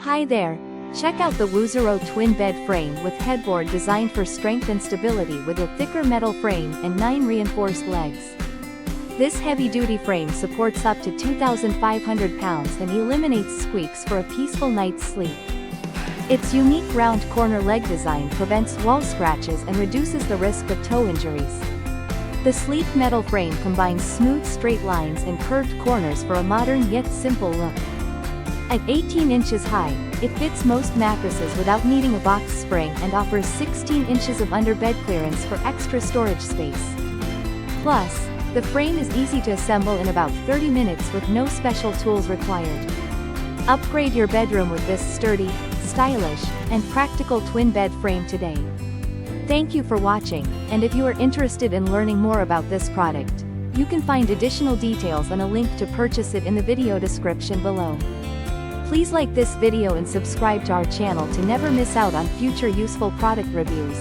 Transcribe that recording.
Hi there! Check out the Woozuro Twin Bed Frame with headboard designed for strength and stability with a thicker metal frame and 9 reinforced legs. This heavy-duty frame supports up to 2,500 pounds and eliminates squeaks for a peaceful night's sleep. Its unique round corner leg design prevents wall scratches and reduces the risk of toe injuries. The sleek metal frame combines smooth straight lines and curved corners for a modern yet simple look. At 18 inches high, it fits most mattresses without needing a box spring and offers 16 inches of under-bed clearance for extra storage space. Plus, the frame is easy to assemble in about 30 minutes with no special tools required. Upgrade your bedroom with this sturdy, stylish, and practical twin bed frame today. Thank you for watching, and if you are interested in learning more about this product, you can find additional details and a link to purchase it in the video description below. Please like this video and subscribe to our channel to never miss out on future useful product reviews.